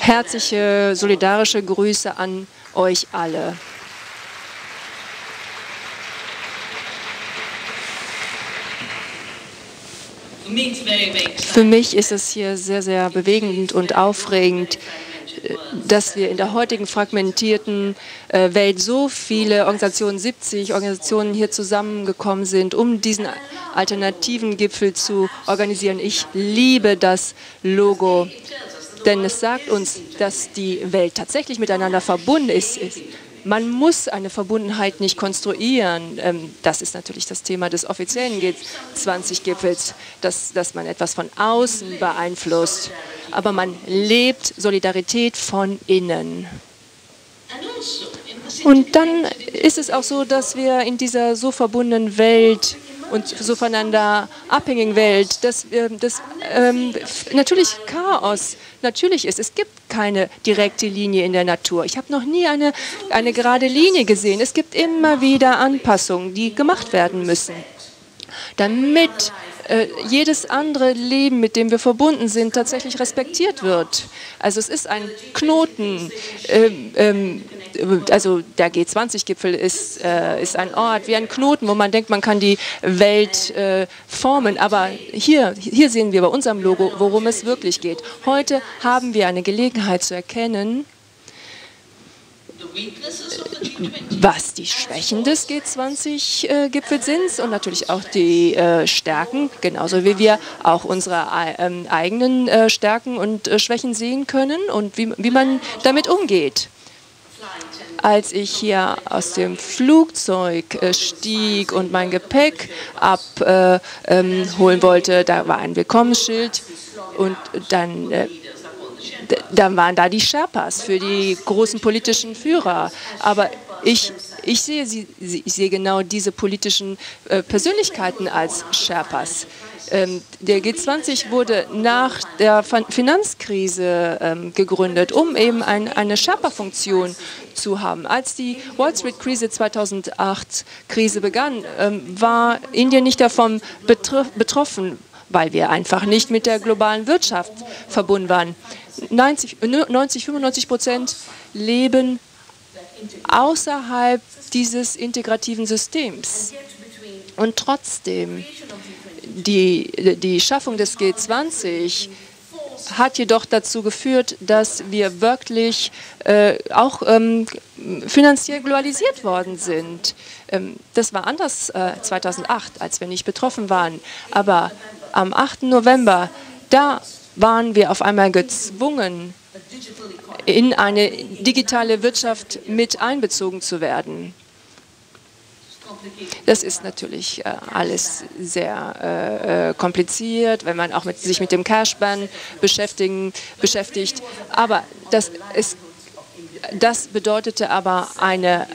Herzliche, solidarische Grüße an euch alle. Für mich ist es hier sehr, sehr bewegend und aufregend, dass wir in der heutigen fragmentierten Welt so viele Organisationen, 70 Organisationen hier zusammengekommen sind, um diesen Alternativengipfel zu organisieren. Ich liebe das Logo, denn es sagt uns, dass die Welt tatsächlich miteinander verbunden ist. Man muss eine Verbundenheit nicht konstruieren. Das ist natürlich das Thema des offiziellen G20-Gipfels, dass man etwas von außen beeinflusst. Aber man lebt Solidarität von innen. Und dann ist es auch so, dass wir in dieser so verbundenen Welt und so voneinander abhängigen Welt, dass natürlich Chaos natürlich ist. Es gibt keine direkte Linie in der Natur. Ich habe noch nie eine gerade Linie gesehen. Es gibt immer wieder Anpassungen, die gemacht werden müssen, damit jedes andere Leben, mit dem wir verbunden sind, tatsächlich respektiert wird. Also es ist ein Knoten. Also der G20-Gipfel ist ein Ort wie ein Knoten, wo man denkt, man kann die Welt formen. Aber hier sehen wir bei unserem Logo, worum es wirklich geht. Heute haben wir eine Gelegenheit zu erkennen, was die Schwächen des G20-Gipfels sind und natürlich auch die Stärken, genauso wie wir auch unsere eigenen Stärken und Schwächen sehen können und wie man damit umgeht. Als ich hier aus dem Flugzeug stieg und mein Gepäck abholen wollte, da war ein Willkommensschild und dann waren da die Sherpas für die großen politischen Führer. Aber ich sehe genau diese politischen Persönlichkeiten als Sherpas. Der G20 wurde nach der Finanzkrise gegründet, um eben eine Sherpa-Funktion zu haben. Als die Wall Street-Krise 2008 begann, war Indien nicht davon betroffen, weil wir einfach nicht mit der globalen Wirtschaft verbunden waren. 95% leben außerhalb dieses integrativen Systems. Und trotzdem, die Schaffung des G20 hat jedoch dazu geführt, dass wir wirklich auch finanziell globalisiert worden sind. Das war anders 2008, als wir nicht betroffen waren. Aber am 8. November, da waren wir auf einmal gezwungen, in eine digitale Wirtschaft mit einbezogen zu werden. Das ist natürlich alles sehr kompliziert, wenn man auch sich mit dem Cash-Ban beschäftigt. Aber das bedeutete aber eine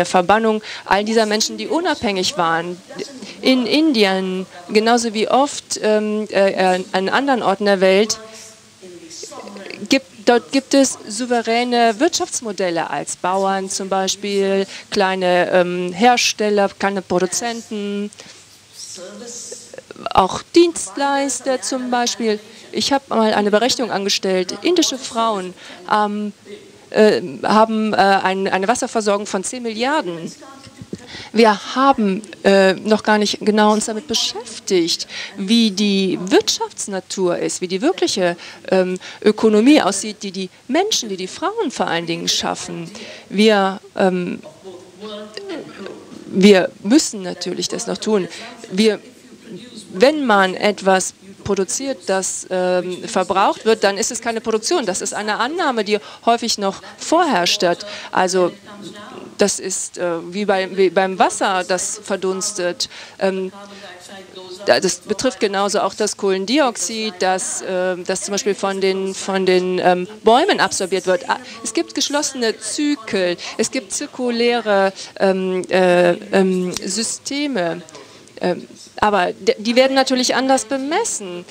Verbannung all dieser Menschen, die unabhängig waren. In Indien, genauso wie oft an anderen Orten der Welt, dort gibt es souveräne Wirtschaftsmodelle als Bauern zum Beispiel, kleine Hersteller, kleine Produzenten, auch Dienstleister zum Beispiel. Ich habe mal eine Berechnung angestellt. Indische Frauen haben eine Wasserversorgung von 10 Milliarden. Wir haben noch gar nicht genau uns damit beschäftigt, wie die Wirtschaftsnatur ist, wie die wirkliche Ökonomie aussieht, die die Menschen, die Frauen vor allen Dingen schaffen. Wir müssen natürlich das noch tun. Wenn man etwas produziert, das verbraucht wird, dann ist es keine Produktion. Das ist eine Annahme, die häufig noch vorherrscht. Also das ist wie beim Wasser, das verdunstet. Das betrifft genauso auch das Kohlendioxid, das zum Beispiel von den Bäumen absorbiert wird. Es gibt geschlossene Zyklen, es gibt zirkuläre Systeme. Aber die werden natürlich anders bemessen.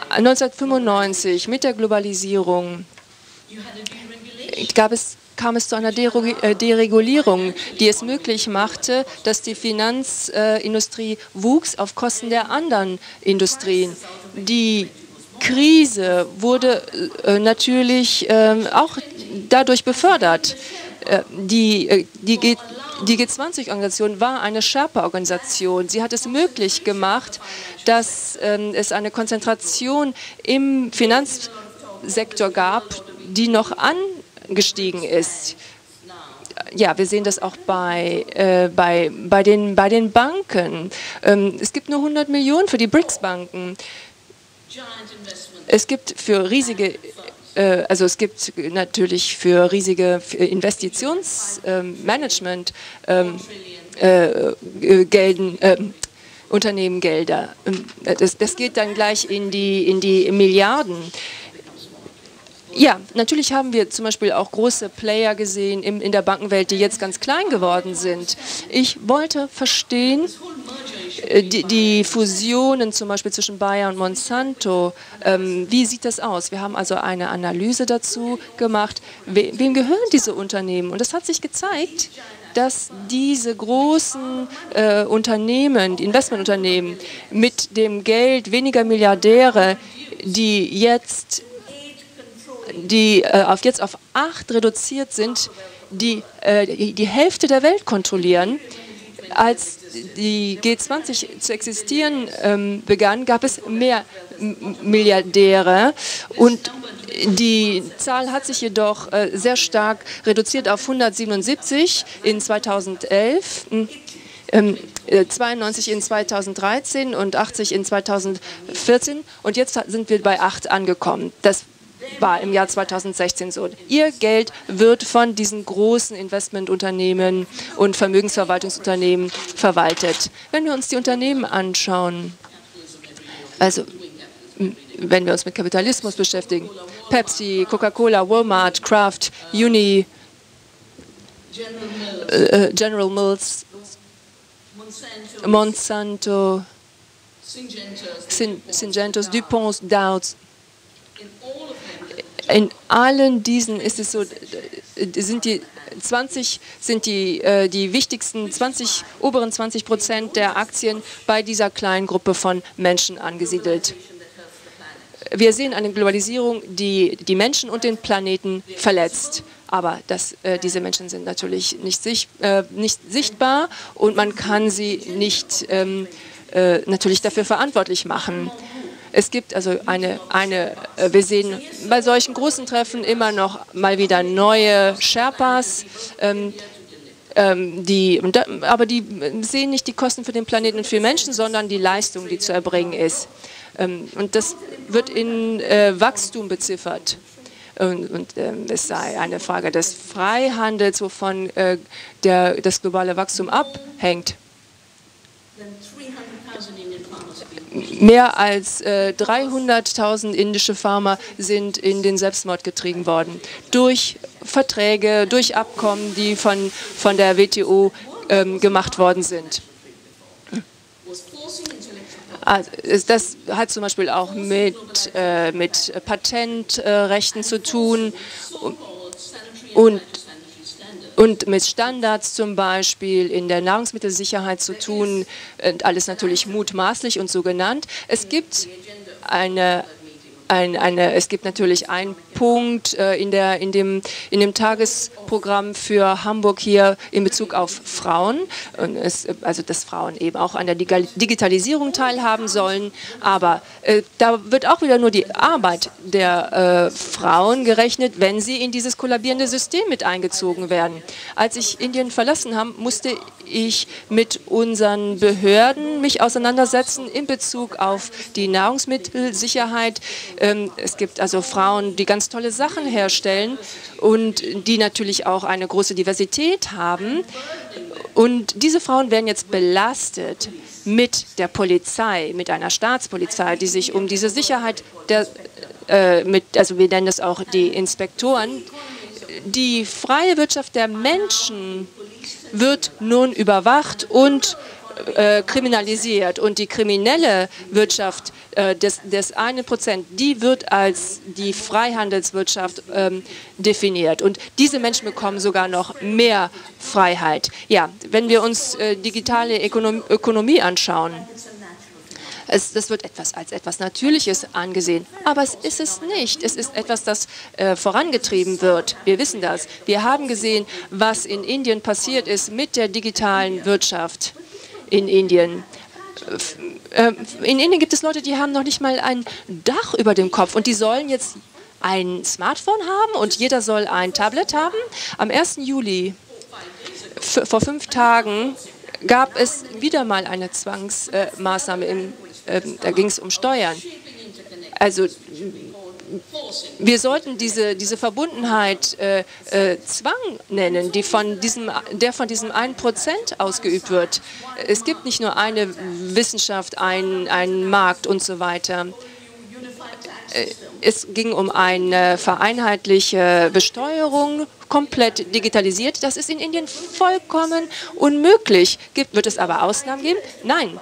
1995 mit der Globalisierung gab es kam es zu einer Deregulierung, die es möglich machte, dass die Finanzindustrie wuchs auf Kosten der anderen Industrien. Die Krise wurde natürlich auch dadurch befördert. Die G20-Organisation war eine Sherpa-Organisation. Sie hat es möglich gemacht, dass es eine Konzentration im Finanzsektor gab, die noch angestiegen ist. Ja, wir sehen das auch bei den Banken. Es gibt nur 100 Millionen für die BRICS-Banken. Es gibt für riesige es gibt natürlich für riesige Investitionsmanagement Unternehmen Gelder. Das geht dann gleich in die Milliarden. Ja, natürlich haben wir zum Beispiel auch große Player gesehen in der Bankenwelt, die jetzt ganz klein geworden sind. Ich wollte verstehen, die Fusionen zum Beispiel zwischen Bayer und Monsanto, wie sieht das aus? Wir haben also eine Analyse dazu gemacht, wem gehören diese Unternehmen? Und es hat sich gezeigt, dass diese großen Unternehmen, die Investmentunternehmen mit dem Geld weniger Milliardäre, die jetzt auf 8 reduziert sind, die Hälfte der Welt kontrollieren. Als die G20 zu existieren begann, gab es mehr Milliardäre und die Zahl hat sich jedoch sehr stark reduziert auf 177 in 2011, 92 in 2013 und 80 in 2014 und jetzt sind wir bei 8 angekommen. Das war im Jahr 2016 so. Ihr Geld wird von diesen großen Investmentunternehmen und Vermögensverwaltungsunternehmen verwaltet. Wenn wir uns die Unternehmen anschauen, also wenn wir uns mit Kapitalismus beschäftigen, Pepsi, Coca-Cola, Walmart, Kraft, Uni, General Mills, Monsanto, Syngentos, DuPont, Dow's, in allen diesen ist es so, sind die wichtigsten oberen 20% der Aktien bei dieser kleinen Gruppe von Menschen angesiedelt. Wir sehen eine Globalisierung, die die Menschen und den Planeten verletzt. Aber diese Menschen sind natürlich nicht sichtbar und man kann sie nicht natürlich dafür verantwortlich machen. Es gibt also wir sehen bei solchen großen Treffen immer noch mal wieder neue Sherpas, aber die sehen nicht die Kosten für den Planeten und für Menschen, sondern die Leistung, die zu erbringen ist. Und das wird in Wachstum beziffert. Und es sei eine Frage des Freihandels, wovon das globale Wachstum abhängt. Mehr als 300.000 indische Farmer sind in den Selbstmord getrieben worden. Durch Verträge, durch Abkommen, die von der WTO gemacht worden sind. Also, das hat zum Beispiel auch mit Patentrechten zu tun und mit Standards zum Beispiel in der Nahrungsmittelsicherheit zu tun, alles natürlich mutmaßlich und so genannt. Es gibt natürlich einen Punkt in dem Tagesprogramm für Hamburg hier in Bezug auf Frauen, also dass Frauen eben auch an der Digitalisierung teilhaben sollen, aber da wird auch wieder nur die Arbeit der Frauen gerechnet, wenn sie in dieses kollabierende System mit eingezogen werden. Als ich Indien verlassen habe, musste ich mit unseren Behörden mich auseinandersetzen in Bezug auf die Nahrungsmittelsicherheit. Es gibt also Frauen, die ganz tolle Sachen herstellen und die natürlich auch eine große Diversität haben. Und diese Frauen werden jetzt belastet mit der Polizei, mit einer Staatspolizei, die sich um diese Sicherheit, also wir nennen das auch die Inspektoren, die freie Wirtschaft der Menschen wird nun überwacht und kriminalisiert. Und die kriminelle Wirtschaft des 1%, die wird als die Freihandelswirtschaft definiert. Und diese Menschen bekommen sogar noch mehr Freiheit. Ja, wenn wir uns digitale Ökonomie anschauen, das wird als etwas Natürliches angesehen, aber es ist es nicht. Es ist etwas, das vorangetrieben wird. Wir wissen das. Wir haben gesehen, was in Indien passiert ist mit der digitalen Wirtschaft in Indien. In Indien gibt es Leute, die haben noch nicht mal ein Dach über dem Kopf und die sollen jetzt ein Smartphone haben und jeder soll ein Tablet haben. Am 1. Juli, vor 5 Tagen, gab es wieder mal eine Zwangsmaßnahme da ging es um Steuern. Also wir sollten diese Verbundenheit Zwang nennen, der von diesem 1% ausgeübt wird. Es gibt nicht nur eine Wissenschaft, einen Markt und so weiter. Es ging um eine vereinheitliche Besteuerung, komplett digitalisiert. Das ist in Indien vollkommen unmöglich. Wird es aber Ausnahmen geben? Nein.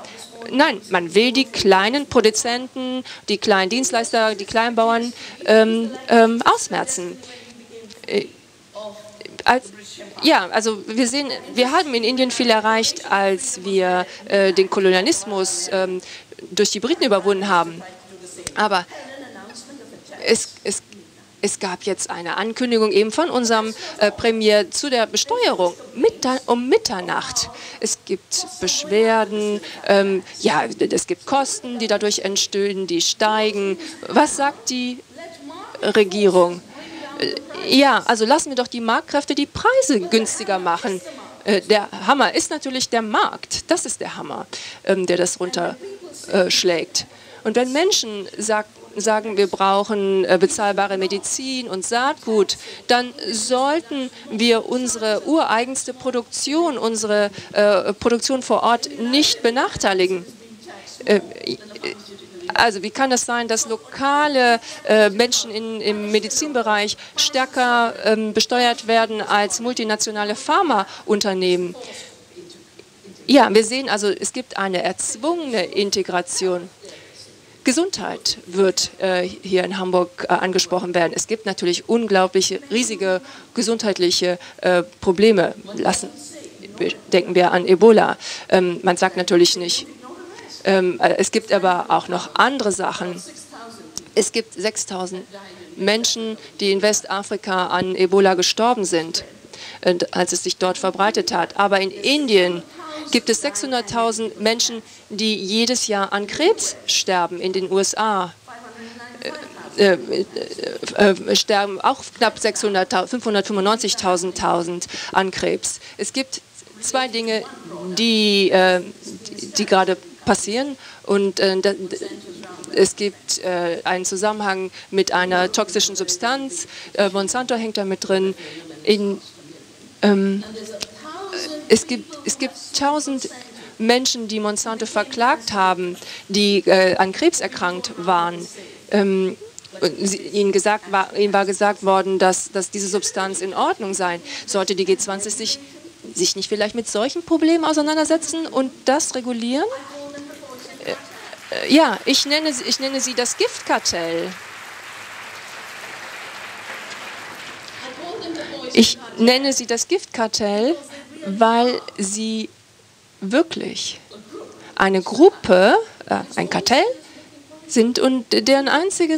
Nein, man will die kleinen Produzenten, die kleinen Dienstleister, die Kleinbauern ausmerzen. Also wir haben in Indien viel erreicht, als wir den Kolonialismus durch die Briten überwunden haben. Aber es gab jetzt eine Ankündigung eben von unserem Premier zu der Besteuerung um Mitternacht. Es gibt Beschwerden, es gibt Kosten, die dadurch entstehen, die steigen. Was sagt die Regierung? Ja, also lassen wir doch die Marktkräfte die Preise günstiger machen. Der Hammer ist natürlich der Markt. Das ist der Hammer, der das runterschlägt. Und wenn Menschen sagen, wir brauchen bezahlbare Medizin und Saatgut, dann sollten wir unsere ureigenste Produktion, unsere Produktion vor Ort nicht benachteiligen. Also wie kann es sein, dass lokale Menschen im Medizinbereich stärker besteuert werden als multinationale Pharmaunternehmen? Ja, wir sehen also, es gibt eine erzwungene Integration. Gesundheit wird hier in Hamburg angesprochen werden. Es gibt natürlich unglaubliche, riesige gesundheitliche Probleme. Denken wir an Ebola. Man sagt natürlich nicht. Es gibt aber auch noch andere Sachen. Es gibt 6.000 Menschen, die in Westafrika an Ebola gestorben sind, als es sich dort verbreitet hat. Aber in Indien gibt es 600.000 Menschen, die jedes Jahr an Krebs sterben. In den USA sterben auch knapp 595.000 an Krebs. Es gibt 2 Dinge, die gerade passieren. Und es gibt einen Zusammenhang mit einer toxischen Substanz. Monsanto hängt da mit drin. Es gibt 1000 Menschen, die Monsanto verklagt haben, die an Krebs erkrankt waren. Ihnen war gesagt worden, dass diese Substanz in Ordnung sei. Sollte die G20 sich nicht vielleicht mit solchen Problemen auseinandersetzen und das regulieren? Ja, ich nenne sie das Giftkartell. Ich nenne sie das Giftkartell, weil sie wirklich eine Gruppe, ein Kartell sind und deren einzige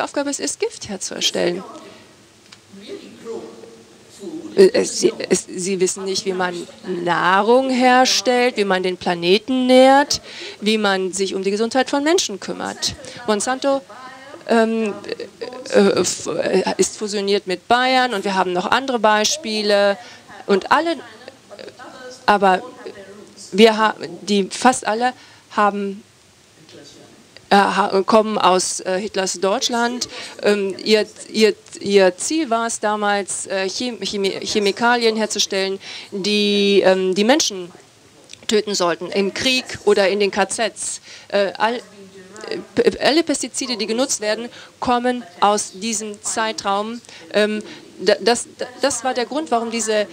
Aufgabe ist, Gift herzustellen. Sie wissen nicht, wie man Nahrung herstellt, wie man den Planeten nährt, wie man sich um die Gesundheit von Menschen kümmert. Monsanto ist fusioniert mit Bayern und wir haben noch andere Beispiele und aber fast alle kommen aus Hitlers Deutschland. Ihr Ziel war es damals, Chemikalien herzustellen, die die Menschen töten sollten, im Krieg oder in den KZs. Alle Pestizide, die genutzt werden, kommen aus diesem Zeitraum. Das war der Grund, warum diese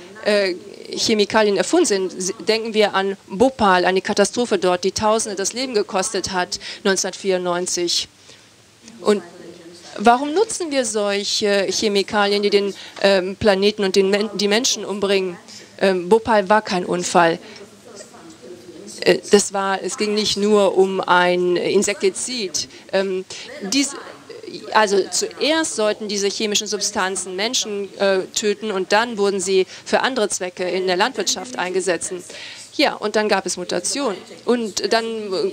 Chemikalien erfunden sind. Denken wir an Bhopal, an die Katastrophe dort, die Tausende das Leben gekostet hat, 1994. Und warum nutzen wir solche Chemikalien, die den Planeten und die Menschen umbringen? Bhopal war kein Unfall. Es ging nicht nur um ein Insektizid. Also zuerst sollten diese chemischen Substanzen Menschen töten und dann wurden sie für andere Zwecke in der Landwirtschaft eingesetzt. Ja, und dann gab es Mutation. Und dann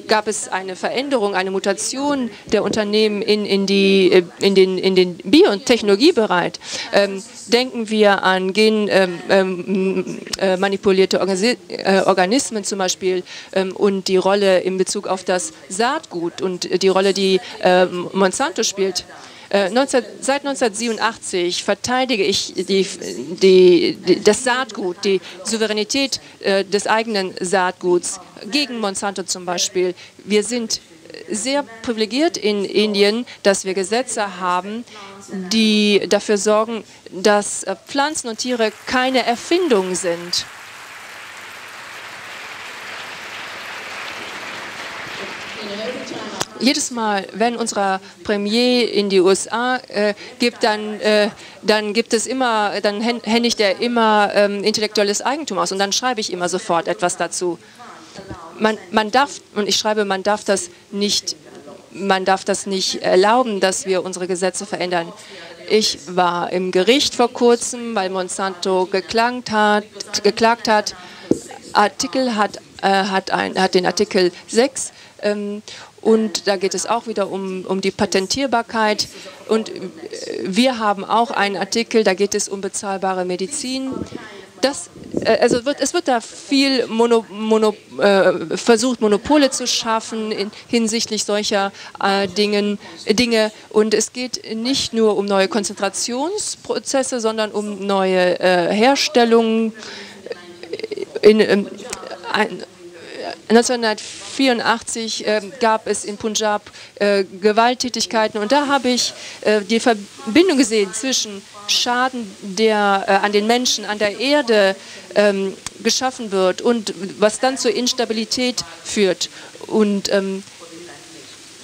gab es eine Veränderung, eine Mutation der Unternehmen in den Bio- und Technologiebereich. Denken wir an genmanipulierte Organismen zum Beispiel und die Rolle in Bezug auf das Saatgut und die Rolle, die Monsanto spielt. Seit 1987 verteidige ich das Saatgut, die Souveränität des eigenen Saatguts gegen Monsanto zum Beispiel. Wir sind sehr privilegiert in Indien, dass wir Gesetze haben, die dafür sorgen, dass Pflanzen und Tiere keine Erfindung sind. Jedes Mal, wenn unser Premier in die USA gibt, dann händigt er immer intellektuelles Eigentum aus und dann schreibe ich immer sofort etwas dazu. Man darf das nicht erlauben, dass wir unsere Gesetze verändern. Ich war im Gericht vor kurzem, weil Monsanto geklagt hat. Hat den Artikel 6. Und da geht es auch wieder um die Patentierbarkeit. Und wir haben auch einen Artikel, da geht es um bezahlbare Medizin. Es wird da viel versucht, Monopole zu schaffen hinsichtlich solcher Dinge. Und es geht nicht nur um neue Konzentrationsprozesse, sondern um neue Herstellungen. 1984 gab es in Punjab Gewalttätigkeiten und da habe ich die Verbindung gesehen zwischen Schaden, der an den Menschen, an der Erde geschaffen wird und was dann zur Instabilität führt. Und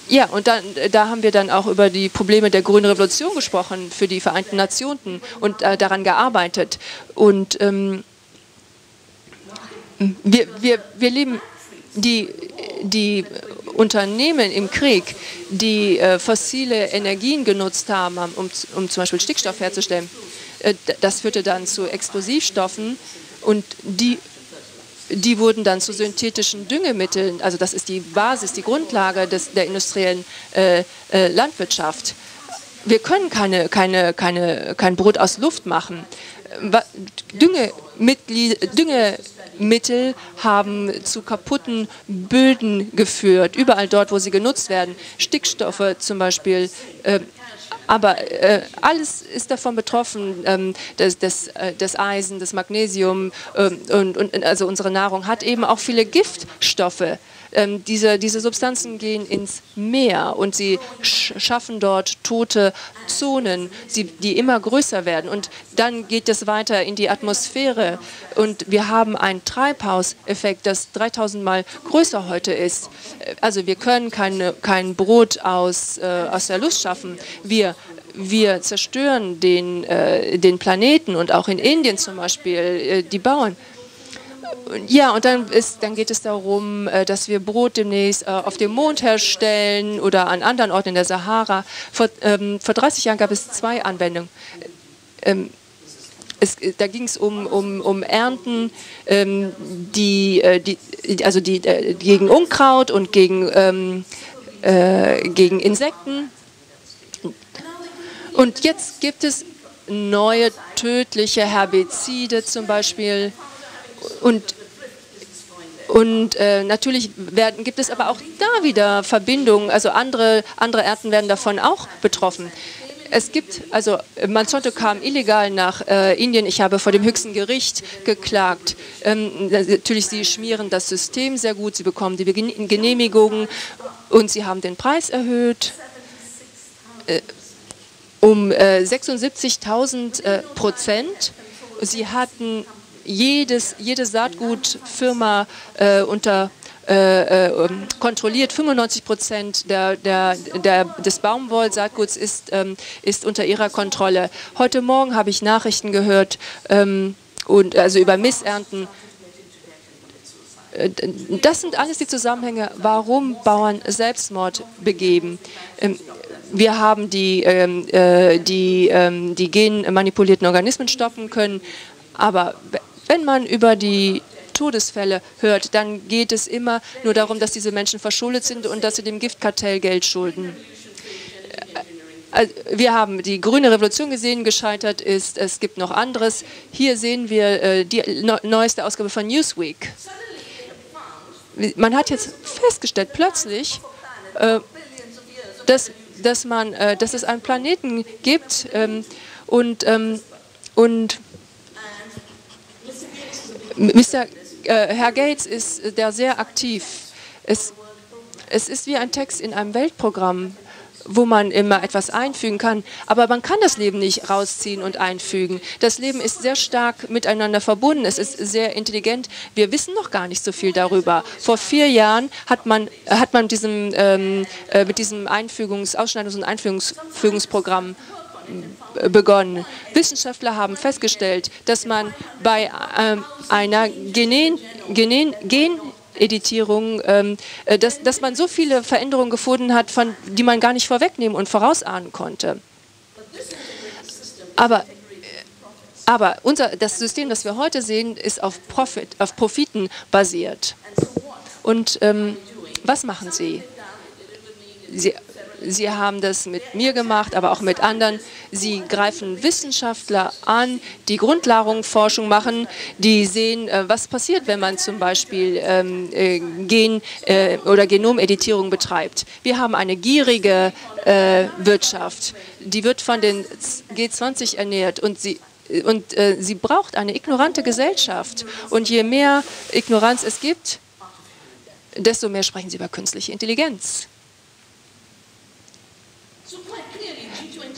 ja, und da haben wir dann auch über die Probleme der grünen Revolution gesprochen für die Vereinten Nationen und daran gearbeitet. Und wir leben die Unternehmen im Krieg, die fossile Energien genutzt haben, um zum Beispiel Stickstoff herzustellen. Das führte dann zu Explosivstoffen und die wurden dann zu synthetischen Düngemitteln. Also das ist die Basis, die Grundlage der industriellen Landwirtschaft. Wir können kein Brot aus Luft machen. Düngemittel haben zu kaputten Böden geführt, überall dort, wo sie genutzt werden. Stickstoffe zum Beispiel. Aber alles ist davon betroffen, das Eisen, das Magnesium und also unsere Nahrung hat eben auch viele Giftstoffe. Diese Substanzen gehen ins Meer und sie schaffen dort tote Zonen, die immer größer werden. Und dann geht es weiter in die Atmosphäre. Und wir haben einen Treibhauseffekt, das 3000 Mal größer heute ist. Also wir können kein Brot aus der Luft schaffen. Wir zerstören den Planeten und auch in Indien zum Beispiel die Bauern. Ja, und dann geht es darum, dass wir Brot demnächst auf dem Mond herstellen oder an anderen Orten in der Sahara. Vor 30 Jahren gab es 2 Anwendungen. Da ging es um Ernten, gegen Unkraut und gegen Insekten. Und jetzt gibt es neue tödliche Herbizide zum Beispiel. Und natürlich gibt es aber auch da wieder Verbindungen, also andere Ernten werden davon auch betroffen. Monsanto kam illegal nach Indien, ich habe vor dem höchsten Gericht geklagt. Natürlich, sie schmieren das System sehr gut, sie bekommen die Genehmigungen und sie haben den Preis erhöht um 76.000%. Sie hatten jede Saatgutfirma kontrolliert. 95% des Baumwollsaatguts ist unter ihrer Kontrolle. Heute Morgen habe ich Nachrichten gehört, also über Missernten. Das sind alles die Zusammenhänge, warum Bauern Selbstmord begeben. Wir haben die genmanipulierten Organismen stoppen können, aber wenn man über die Todesfälle hört, dann geht es immer nur darum, dass diese Menschen verschuldet sind und dass sie dem Giftkartell Geld schulden. Wir haben die grüne Revolution gesehen, gescheitert ist. Es gibt noch anderes. Hier sehen wir die neueste Ausgabe von Newsweek. Man hat jetzt festgestellt, plötzlich, dass es einen Planeten gibt Herr Gates ist da sehr aktiv. Es ist wie ein Text in einem Weltprogramm, wo man immer etwas einfügen kann, aber man kann das Leben nicht rausziehen und einfügen. Das Leben ist sehr stark miteinander verbunden, es ist sehr intelligent. Wir wissen noch gar nicht so viel darüber. Vor 4 Jahren hat man mit diesem Ausschneidungs- und Einfügungsprogramm begonnen. Wissenschaftler haben festgestellt, dass man bei einer Geneditierung, dass man so viele Veränderungen gefunden hat, die man gar nicht vorwegnehmen und vorausahnen konnte. Aber das System, das wir heute sehen, ist auf Profiten basiert. Und was machen Sie? Sie haben das mit mir gemacht, aber auch mit anderen. Sie greifen Wissenschaftler an, die Grundlagenforschung machen, die sehen, was passiert, wenn man zum Beispiel oder Genomeditierung betreibt. Wir haben eine gierige Wirtschaft, die wird von den G20 ernährt und sie braucht eine ignorante Gesellschaft. Und je mehr Ignoranz es gibt, desto mehr sprechen sie über künstliche Intelligenz.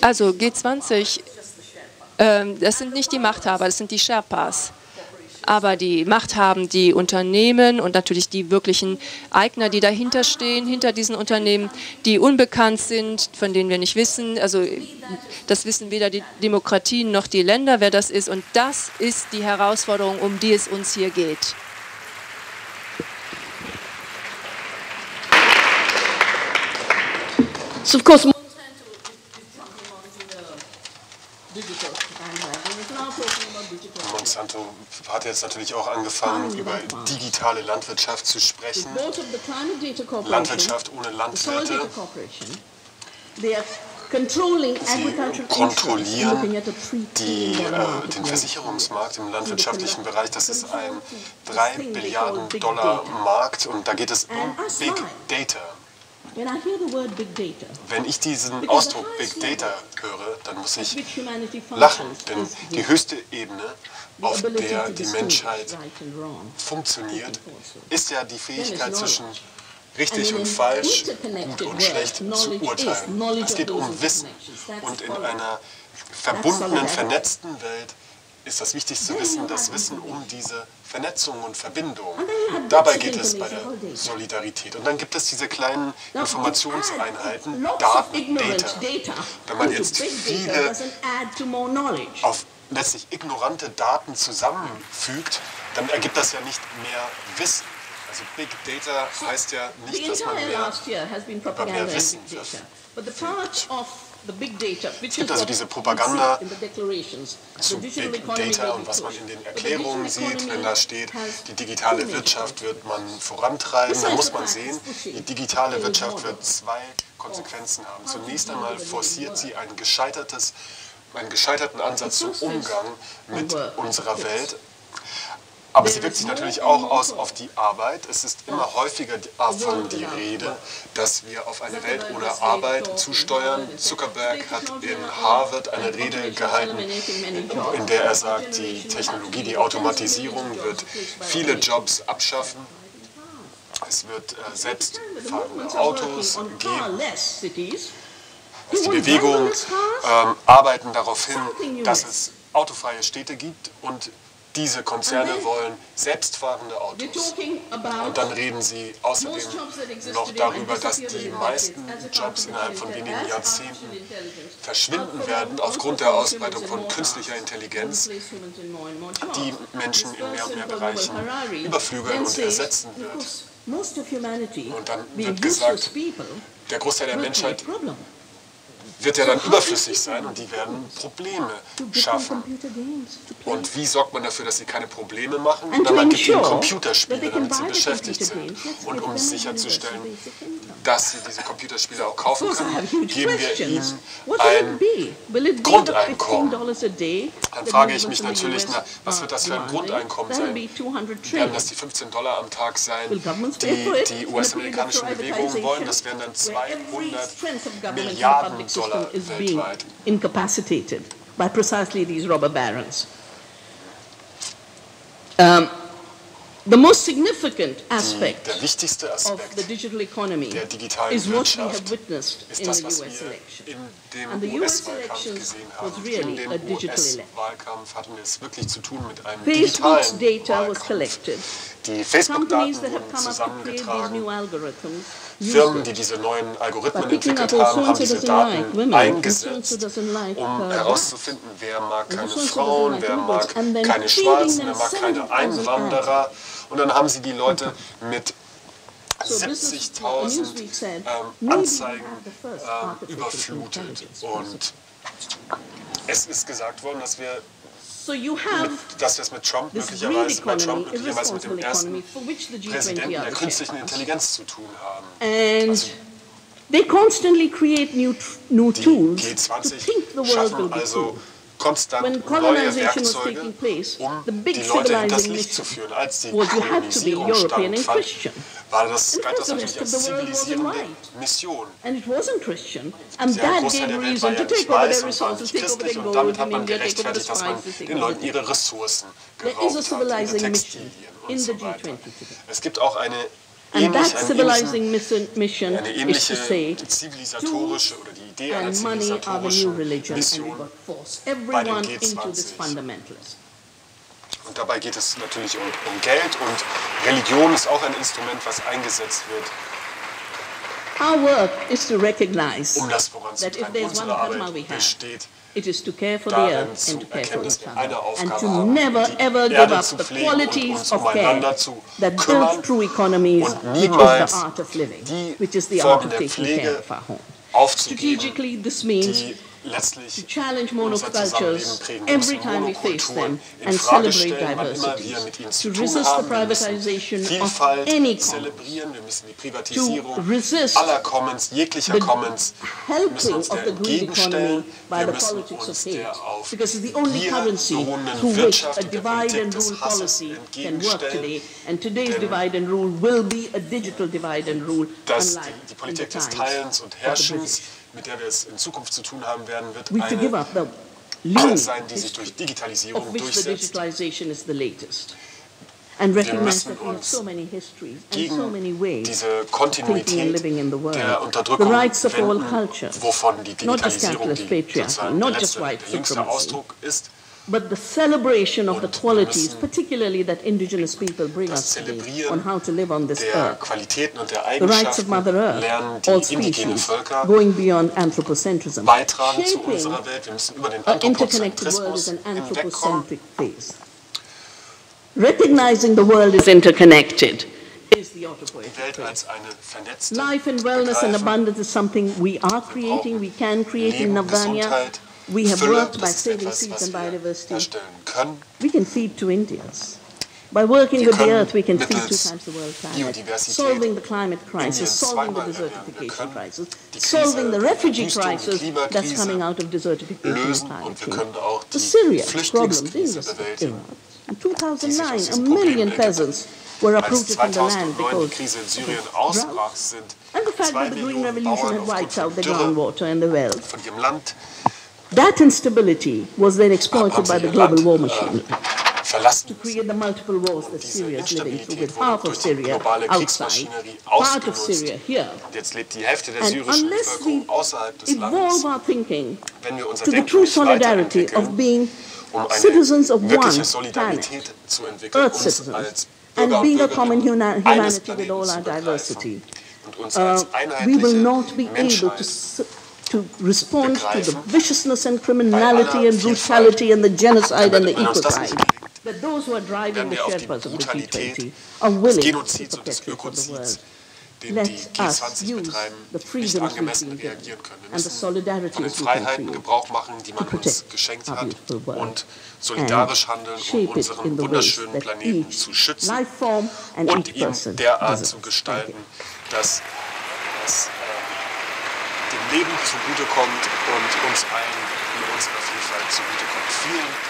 Also G20, das sind nicht die Machthaber, das sind die Sherpas. Aber die Macht haben die Unternehmen und natürlich die wirklichen Eigner, die dahinter stehen, hinter diesen Unternehmen, die unbekannt sind, von denen wir nicht wissen. Also das wissen weder die Demokratien noch die Länder, wer das ist. Und das ist die Herausforderung, um die es uns hier geht. So of course, Monsanto hat jetzt natürlich auch angefangen, über digitale Landwirtschaft zu sprechen. Landwirtschaft ohne Landwirte. Sie kontrollieren den Versicherungsmarkt im landwirtschaftlichen Bereich. Das ist ein 3 Billiarden Dollar Markt und da geht es um Big Data. Wenn ich diesen Ausdruck Big Data höre, dann muss ich lachen, denn die höchste Ebene, auf der die Menschheit funktioniert, ist ja die Fähigkeit zwischen richtig und falsch, gut und schlecht zu urteilen. Es geht um Wissen und in einer verbundenen, vernetzten Welt ist das wichtigste Wissen das Wissen um diese Vernetzung und Verbindung. Dabei geht es bei der Solidarität. Und dann gibt es diese kleinen Informationseinheiten, Daten, Data. Wenn man jetzt viele auf letztlich ignorante Daten zusammenfügt, dann ergibt das ja nicht mehr Wissen. Also Big Data heißt ja nicht, dass man über mehr Wissen verfügt. Es gibt also diese Propaganda zu Big Data und was man in den Erklärungen sieht, wenn da steht, die digitale Wirtschaft wird man vorantreiben, dann muss man sehen, die digitale Wirtschaft wird 2 Konsequenzen haben. Zunächst einmal forciert sie einen gescheiterten Ansatz zum Umgang mit unserer Welt. Aber sie wirkt sich natürlich auch aus auf die Arbeit. Es ist immer häufiger davon die Rede, dass wir auf eine Welt ohne Arbeit zusteuern. Zuckerberg hat in Harvard eine Rede gehalten, in der er sagt, die Technologie, die Automatisierung wird viele Jobs abschaffen. Es wird selbstfahrende Autos geben. Die Bewegungen arbeiten darauf hin, dass es autofreie Städte gibt und diese Konzerne wollen selbstfahrende Autos. Und dann reden sie außerdem noch darüber, dass die meisten Jobs innerhalb von wenigen Jahrzehnten verschwinden werden aufgrund der Ausbreitung von künstlicher Intelligenz, die Menschen in mehr und mehr Bereichen überflügeln und ersetzen wird. Und dann wird gesagt, der Großteil der Menschheit wird ja dann überflüssig sein und die werden Probleme schaffen. Und wie sorgt man dafür, dass sie keine Probleme machen? Na, man gibt ihnen Computerspiele, damit sie beschäftigt sind. Und um sicherzustellen, dass sie diese Computerspiele auch kaufen können, geben wir ihnen ein Grundeinkommen. Dann frage ich mich natürlich, na, was wird das für ein Grundeinkommen sein? Werden das die $15 am Tag sein, die US-amerikanischen Bewegungen wollen? Das wären dann 200 Milliarden Dollar weltweit. Incapacitated by precisely these robber barons. The most significant aspect der wichtigste of Aspekt the digital economy der digitalen is what we have Wirtschaft witnessed ist in das, the was US wir election. in And dem the US US-Wahlkampf elections gesehen was haben. really In a dem digital election. US-Wahlkampf hatten wir es wirklich zu tun mit einem Facebook's digitalen data was Wahlkampf. collected. Die Companies Facebook-Daten that have wurden come up to create these zusammengetragen. new algorithms Firmen, used die it. diese neuen Algorithmen By picking entwickelt up, oh, haben, haben so-and-so diese doesn't like Daten women, eingesetzt, so-and-so doesn't like um herauszufinden, wer mag keine so-and-so Frauen, doesn't like wer immigrants, mag and then keine feeding Schwarzen, them wer mag keine 70,000 Einwanderer. Und dann haben sie die Leute mit So this is what 70.000 Newsweek said, maybe Anzeigen we have the first artificial überflutet. intelligence. Und es ist gesagt worden, dass wir So you have es mit Trump this green möglicherweise economy, mit dem irresponsible ersten economy, for which the G20 Präsidenten are der the künstlichen chairmans. Intelligenz zu tun haben. And they constantly create new Die tools to G20 think the world will schaffen be also cool. konstant When neue colonization was Werkzeuge, taking place, um the big die Leute hinters civilizing Licht zu mission führen. Als die was you had to be Kolonisierung European and stattfand, Christian. galt das And natürlich the als rest of the world wasn't zivilisierende right. Mission. And it wasn't Christian. And Der that Großteil gave der Welt reason war to ja take nicht over weiß their und war resources, nicht take over their christlich und gold damit in hat man India, take over the gerechtfertigt, dass man spices, take den over Leuten the... ihre Ressourcen There is a geraubt hat, ihre civilizing Textilien mission und in so the weiter. G20 today. Es gibt auch eine And that ähnliche civilizing mission eine is to say, ähnliche zivilisatorische oder die Idee einer and money are the new zivilisatorischen religion, and Mission we got force bei everyone den into this G20. fundamentalism. Und dabei geht es natürlich um Geld und Religion ist auch ein Instrument, was eingesetzt wird, Our work is to recognize um das that if voranzutreiben. there's one Unsere dharma we Arbeit have, besteht it is to care for the darin, earth zu and to care for erkennen, dass each wir other, eine and Aufgabe to haben, never die ever give Erde up zu the pflegen und qualities uns of care umeinander zu that build kümmern true economies, und which is niemals the art of living, die which is the art Formen of der taking care Pflege of our home. aufzugeben, Strategically, this means die letztlich to challenge unser Zusammenleben monocultures prägen. Wir every müssen time we face Monokulturen them in and Frage celebrate stellen, wann immer diversities, wir mit ihnen to zu tun resist the haben. Wir müssen privatization of Vielfalt any commons, zelebrieren, wir müssen die Privatisierung to resist aller Commons, jeglicher the Commons, wir müssen helping uns of der the greed economy entgegenstellen, by wir the müssen politics uns of der hate, auf because it's the only Gier currency beruhenden through which Wirtschaft a und der divide Politik and des rule Hasses policy can work entgegenstellen, today, and today's denn divide and rule will be a digital divide and rule, dass unlike die in Politik the des times Teilens und of the Herrschens, British. mit der wir es in Zukunft zu tun haben werden, wird We have to give eine up the lean sein, die sich durch history Digitalisierung of which the durchsetzt. digitalization is the latest. And recognize müssen that we have uns so many histories and gegen so many ways diese of thinking and Kontinuität living in the world. der The Unterdrückung rights of all wenden, cultures, wovon die not just Digitalisierung capitalist die patriarchy, sozusagen not der just white jüngste supremacy, Ausdruck ist. but the celebration of the Und wir qualities, müssen particularly that indigenous people bring das us today Zelebrieren on how to live on this der earth. Qualitäten und der The rights of Eigenschaften Mother lernen Earth, all die indigenen species, Völker going beyond anthropocentrism. beitragen zu Shaping unserer Welt. Wir müssen über den an interconnected world Anthropozentrismus is an hinwegkommen. anthropocentric phase. Recognizing the world is interconnected is the Die autopoietic Welt phase. als eine vernetzte Life and wellness and begreifen. abundance is something we are creating, we can create in Leben, Navdanya. Gesundheit, We have Fülle, worked by das ist saving etwas, seeds was and wir biodiversity. herstellen können. We can feed 2 Indias. By working Wir with the können earth, we can feed 2 mittels times the world climate, Biodiversität solving the climate crisis, Indien solving the zweimal ernähren. Wir desertification können crisis, die Krise solving the der refugee Verwüstung, die crisis that's Klimakrise coming out of desertification and lösen climate und wir change. können auch The die Syria problems in Flüchtlingskrise the bewältigen. Iraq. In die sich aus 2009, a diesem Problem million ergibt. peasants were Als uprooted from the land 2009 die because Krise in Syrien of ausbrach, drought. sind And the fact 2 that the Green Millionen Revolution Bauern had wiped aufgrund out the von Dürre groundwater and the wells. von ihrem Land That instability was then exploited haben by sie the ihr global Land war machine. verlassen to müssen, create the multiple wars that diese Syria is living through, Instabilität with wurde half of durch die Syria globale outside, Kriegsmaschinerie part of ausgenutzt. Syria here. Und jetzt lebt die Hälfte der And syrischen unless Bevölkerung we außerhalb des Landes. evolve our thinking Wenn wir unser to the Denken true nicht solidarity of weiterentwickeln, being um citizens of eine one wirkliche Solidarität planet, zu entwickeln, Earth uns citizens, als and Bürger und being a common Bürgerinnen eines humanity with Planeten all our zu begreifen diversity, und uns als we einheitliche will not be able Menschheit to respond to the begreifen, viciousness and bei criminality aller and Vielfalt. brutality and the genocide and the Wenn uns das nicht ecocide. gelingt, But those who are driving werden the wir auf die Sherpas of the Brutalität G20 are des willing to Genozids und des perpetrate the Ökozids, world. den Let die us G20 use betreiben, the nicht freedoms we've angemessen been given reagieren können. Wir and the müssen solidarity von den we can Freiheiten create Gebrauch machen, die man to uns protect geschenkt our hat, beautiful world und solidarisch handeln, um shape it in unseren the ways wunderschönen that Planeten each zu schützen life form and und each ihn person derart deserves. zu gestalten, dass es dem Leben zugutekommt und uns allen in unserer Vielfalt zugutekommt. Vielen